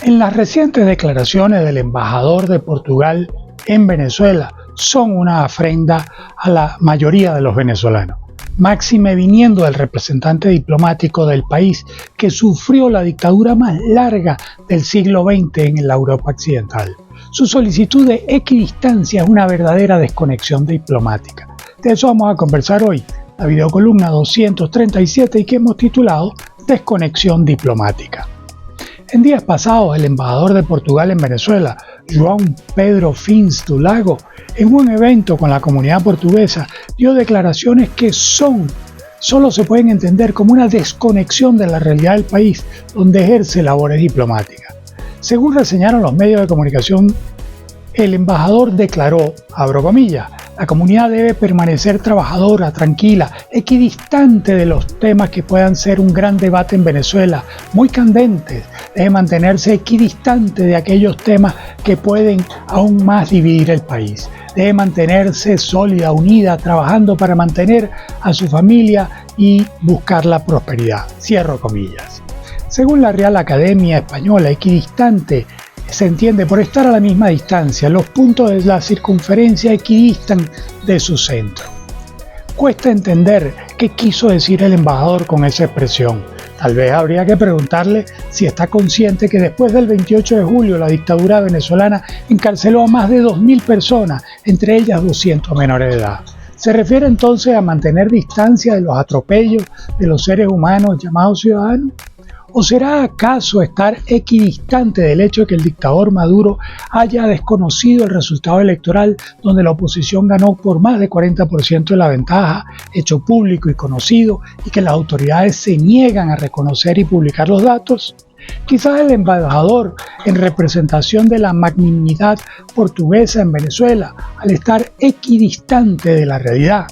En las recientes declaraciones del embajador de Portugal en Venezuela son una afrenta a la mayoría de los venezolanos, máxime viniendo del representante diplomático del país que sufrió la dictadura más larga del siglo XX en la Europa occidental. Su solicitud de equidistancia es una verdadera desconexión diplomática. De eso vamos a conversar hoy, la videocolumna 237 y que hemos titulado Desconexión diplomática. En días pasados, el embajador de Portugal en Venezuela, João Pedro Fins do Lago, en un evento con la comunidad portuguesa, dio declaraciones que solo se pueden entender como una desconexión de la realidad del país donde ejerce labores diplomáticas. Según reseñaron los medios de comunicación, el embajador declaró, abro comillas, la comunidad debe permanecer trabajadora, tranquila, equidistante de los temas que puedan ser un gran debate en Venezuela, muy candentes. Debe mantenerse equidistante de aquellos temas que pueden aún más dividir el país. Debe mantenerse sólida, unida, trabajando para mantener a su familia y buscar la prosperidad. Cierro comillas. Según la Real Academia Española, equidistante se entiende por estar a la misma distancia, los puntos de la circunferencia equidistan de su centro. Cuesta entender qué quiso decir el embajador con esa expresión. Tal vez habría que preguntarle si está consciente que después del 28 de julio la dictadura venezolana encarceló a más de 2.000 personas, entre ellas 200 menores de edad. ¿Se refiere entonces a mantener distancia de los atropellos de los seres humanos llamados ciudadanos? ¿O será acaso estar equidistante del hecho de que el dictador Maduro haya desconocido el resultado electoral donde la oposición ganó por más de 40% de la ventaja, hecho público y conocido, y que las autoridades se niegan a reconocer y publicar los datos? Quizás el embajador, en representación de la magnanimidad portuguesa en Venezuela, al estar equidistante de la realidad,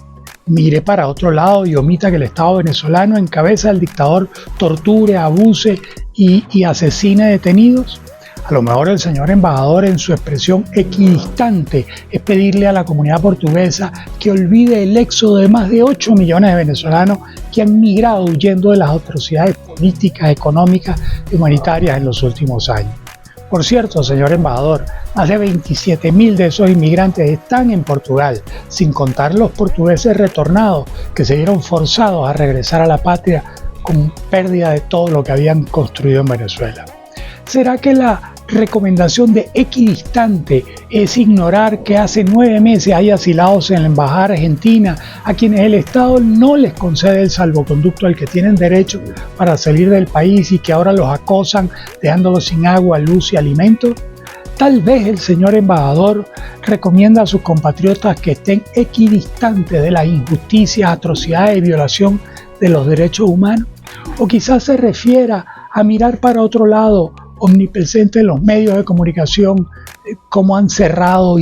mire para otro lado y omita que el Estado venezolano en cabeza del dictador torture, abuse y asesine detenidos. A lo mejor el señor embajador en su expresión equidistante es pedirle a la comunidad portuguesa que olvide el éxodo de más de 8 millones de venezolanos que han migrado huyendo de las atrocidades políticas, económicas y humanitarias en los últimos años. Por cierto, señor embajador, más de 27.000 de esos inmigrantes están en Portugal, sin contar los portugueses retornados que se vieron forzados a regresar a la patria con pérdida de todo lo que habían construido en Venezuela. ¿Será que la recomendación de equidistante es ignorar que hace 9 meses hay asilados en la embajada argentina a quienes el Estado no les concede el salvoconducto al que tienen derecho para salir del país y que ahora los acosan dejándolos sin agua, luz y alimentos? Tal vez el señor embajador recomienda a sus compatriotas que estén equidistantes de las injusticias, atrocidades y violación de los derechos humanos. O quizás se refiera a mirar para otro lado, omnipresente en los medios de comunicación, cómo han cerrado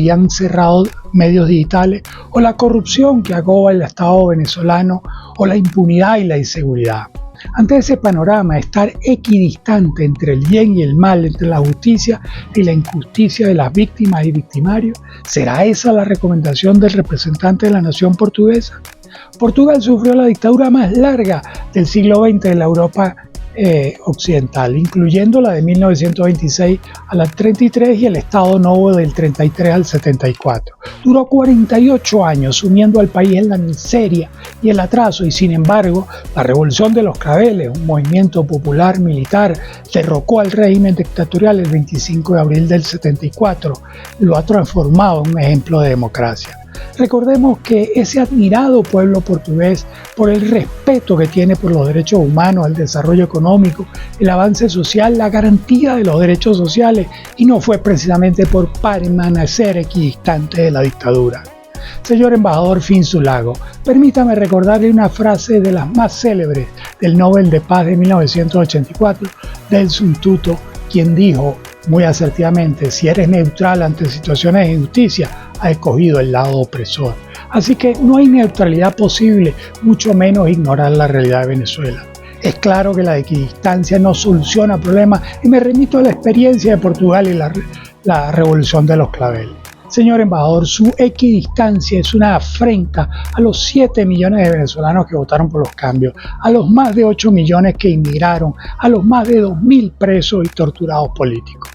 medios digitales, o la corrupción que agoba el Estado venezolano, o la impunidad y la inseguridad. Ante ese panorama, estar equidistante entre el bien y el mal, entre la justicia y la injusticia de las víctimas y victimarios, ¿será esa la recomendación del representante de la nación portuguesa? Portugal sufrió la dictadura más larga del siglo XX de la Europa occidental, incluyendo la de 1926 al 33 y el Estado Novo del 33 al 74. Duró 48 años sumiendo al país en la miseria y el atraso y sin embargo la Revolución de los Claveles, un movimiento popular militar, derrocó al régimen dictatorial el 25 de abril del 74, lo ha transformado en un ejemplo de democracia. Recordemos que ese admirado pueblo portugués, por el respeto que tiene por los derechos humanos, el desarrollo económico, el avance social, la garantía de los derechos sociales, y no fue precisamente por permanecer equidistante de la dictadura. Señor embajador Fins do Lago, permítame recordarle una frase de las más célebres del Nobel de Paz de 1984, Desmond Tutu, quien dijo muy asertivamente: si eres neutral ante situaciones de injusticia, has escogido el lado opresor. Así que no hay neutralidad posible, mucho menos ignorar la realidad de Venezuela. Es claro que la equidistancia no soluciona problemas y me remito a la experiencia de Portugal y la Revolución de los Claveles. Señor embajador, su equidistancia es una afrenta a los 7 millones de venezolanos que votaron por los cambios, a los más de 8 millones que inmigraron, a los más de 2.000 presos y torturados políticos.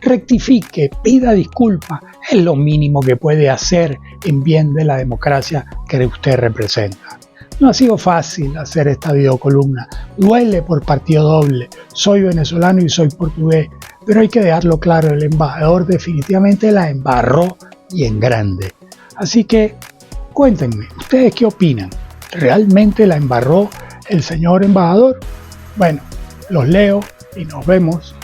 Rectifique, pida disculpas, es lo mínimo que puede hacer en bien de la democracia que usted representa. No ha sido fácil hacer esta videocolumna, duele por partido doble, soy venezolano y soy portugués, pero hay que dejarlo claro, el embajador definitivamente la embarró y en grande. Así que cuéntenme, ¿ustedes qué opinan? ¿Realmente la embarró el señor embajador? Bueno, los leo y nos vemos